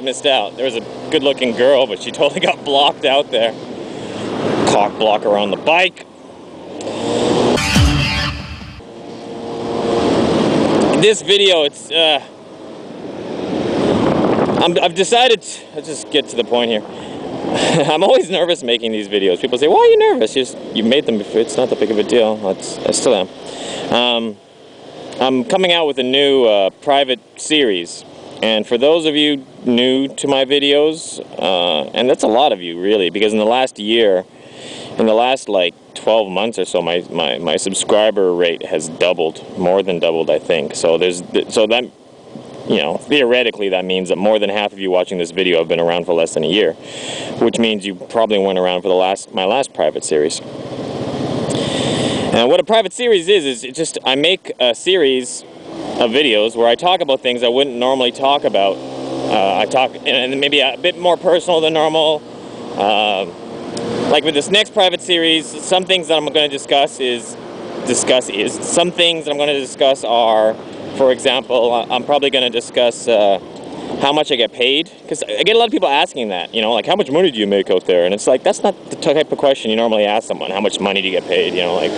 missed out. There was a good-looking girl, but she totally got blocked out there. Cock blocker on the bike. This video, it's I've decided. Let's just get to the point here. I'm always nervous making these videos. People say, "Why are you nervous?" You made them before. It's not that big of a deal. I still am. I'm coming out with a new private series, and for those of you new to my videos, and that's a lot of you really, because in the last year, in the last like 12 months or so, my subscriber rate has doubled, more than doubled, I think. So that, you know, theoretically that means that more than half of you watching this video have been around for less than a year, which means you probably weren't around for my last private series. And what a private series is it just, I make a series of videos where I talk about things I wouldn't normally talk about. I talk, and maybe a bit more personal than normal. Like with this next private series, some things that I'm going to discuss are, for example, I'm probably going to discuss how much I get paid, because I get a lot of people asking that, you know, like, how much money do you make out there? And it's like, that's not the type of question you normally ask someone. How much money do you get paid? You know, like,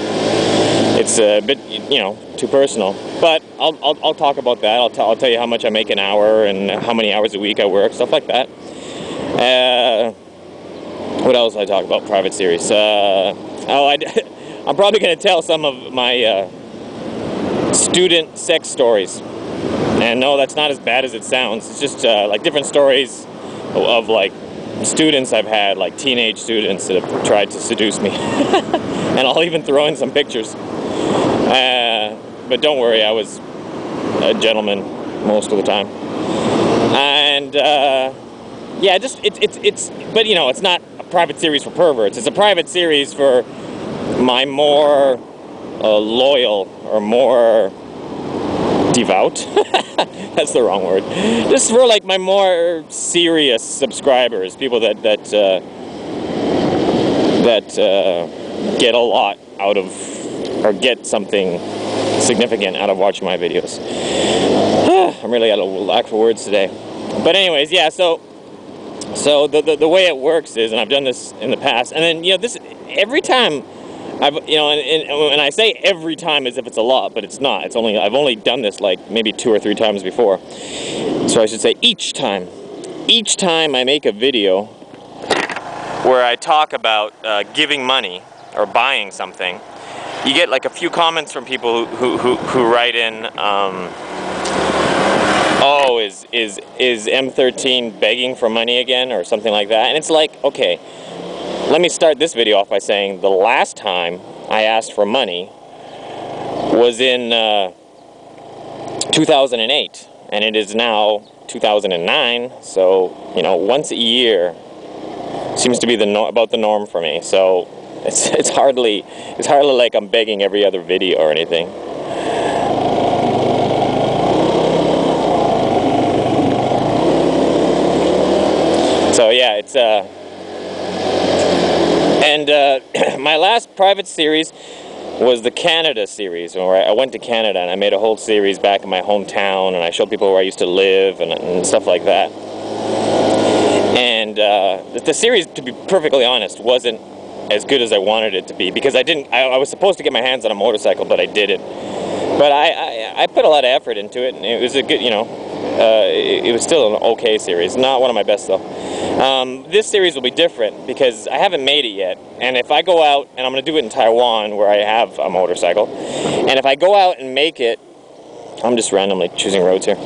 it's a bit, you know, too personal. But I'll talk about that. I'll tell you how much I make an hour and how many hours a week I work, stuff like that. What else I talk about? Private series. I'm probably going to tell some of my student sex stories. And no, that's not as bad as it sounds. It's just like different stories of like students I've had, like teenage students that have tried to seduce me. And I'll even throw in some pictures. But don't worry, I was a gentleman most of the time. And yeah, just it's but you know, it's not a private series for perverts. It's a private series for my more loyal or more devout. That's the wrong word. Just for like my more serious subscribers, people that get a lot out of, or get something significant out of watching my videos. I'm really at a lack for words today. But anyways, yeah. So the way it works is, and I've done this in the past, and then, you know, this every time. You know, and I say every time as if it's a lot, but it's not. It's only, I've only done this like maybe 2 or 3 times before. So I should say each time I make a video where I talk about giving money or buying something, you get like a few comments from people who write in, oh, is M13 begging for money again, or something like that. And it's like, okay, let me start this video off by saying the last time I asked for money was in 2008, and it is now 2009, so, you know, once a year seems to be about the norm for me. So it's hardly like I'm begging every other video or anything. So yeah, it's and my last private series was the Canada series, where I went to Canada and I made a whole series back in my hometown, and I showed people where I used to live and stuff like that. And the series, to be perfectly honest, wasn't as good as I wanted it to be, because I was supposed to get my hands on a motorcycle, but I didn't. But I put a lot of effort into it, and it was a good, you know, it was still an okay series. Not one of my best though. This series will be different because I haven't made it yet, and if I go out, and I'm going to do it in Taiwan where I have a motorcycle, and if I go out and make it, I'm just randomly choosing roads here.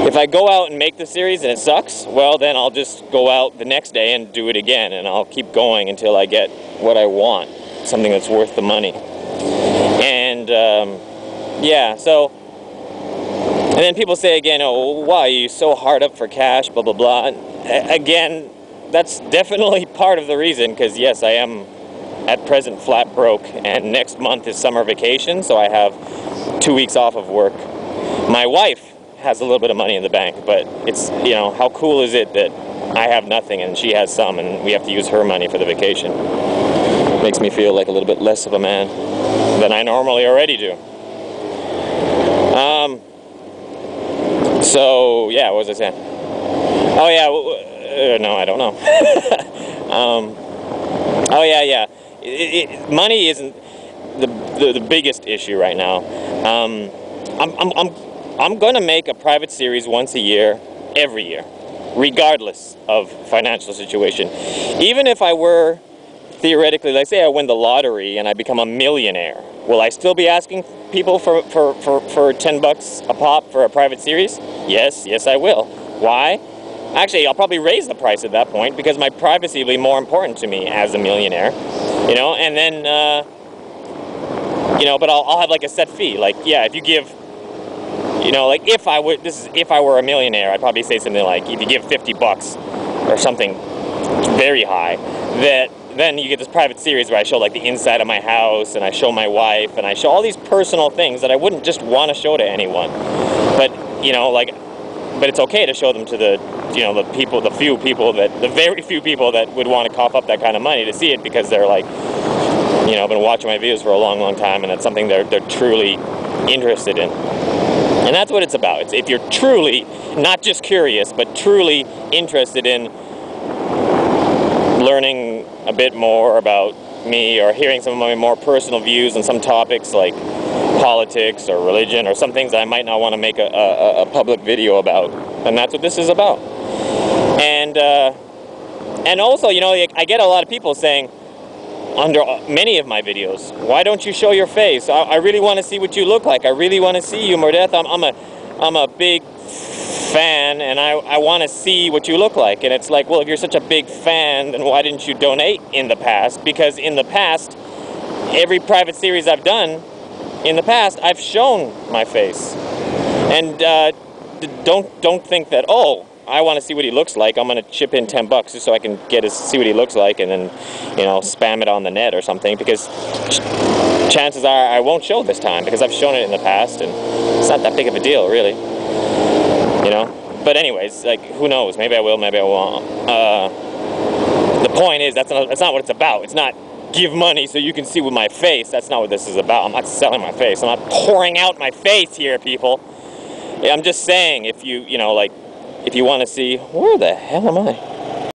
If I go out and make the series and it sucks, well then I'll just go out the next day and do it again, and I'll keep going until I get what I want, something that's worth the money. And yeah, so, and then people say again, oh, why are you so hard up for cash, blah, blah, blah. And again, that's definitely part of the reason, because yes, I am at present flat broke, and next month is summer vacation, so I have 2 weeks off of work. My wife has a little bit of money in the bank, but it's, you know, how cool is it that I have nothing and she has some, and we have to use her money for the vacation. Makes me feel like a little bit less of a man than I normally already do. So yeah, what was I saying? Oh yeah, no, I don't know. Oh yeah, yeah. Money isn't the biggest issue right now. I'm gonna make a private series once a year, every year, regardless of financial situation. Even if I were theoretically, let's say I win the lottery and I become a millionaire, will I still be asking people for $10 a pop for a private series? Yes, I will. Why? Actually, I'll probably raise the price at that point because my privacy will be more important to me as a millionaire, you know. And then, you know, but I'll have like a set fee. Like, yeah, if you give, you know, like if I were a millionaire, I'd probably say something like, if you give $50 or something very high, then you get this private series where I show like the inside of my house and I show my wife and I show all these personal things that I wouldn't just want to show to anyone. But, you know, like, but it's okay to show them to the, you know, the very few people that would want to cough up that kind of money to see it because they're like, you know, been watching my videos for a long, long time and it's something they're truly interested in. And that's what it's about. It's if you're truly, not just curious, but truly interested in learning a bit more about me or hearing some of my more personal views on some topics like politics or religion or some things that I might not want to make a public video about. And that's what this is about. And also, you know, I get a lot of people saying under many of my videos, why don't you show your face? I really want to see what you look like. I really want to see you, Mordeth. I'm a big fan and I want to see what you look like. And it's like, well, if you're such a big fan, then why didn't you donate in the past? Because in the past, every private series I've done in the past, I've shown my face. And don't think that, oh, I want to see what he looks like, I'm going to chip in $10 just so I can see what he looks like and then, you know, spam it on the net or something, because chances are I won't show this time because I've shown it in the past and it's not that big of a deal, really. You know? But anyways, like, who knows? Maybe I will, maybe I won't. The point is, that's not what it's about. It's not give money so you can see with my face. That's not what this is about. I'm not selling my face. I'm not pouring out my face here, people. I'm just saying, if you know, like, if you want to see, where the hell am I?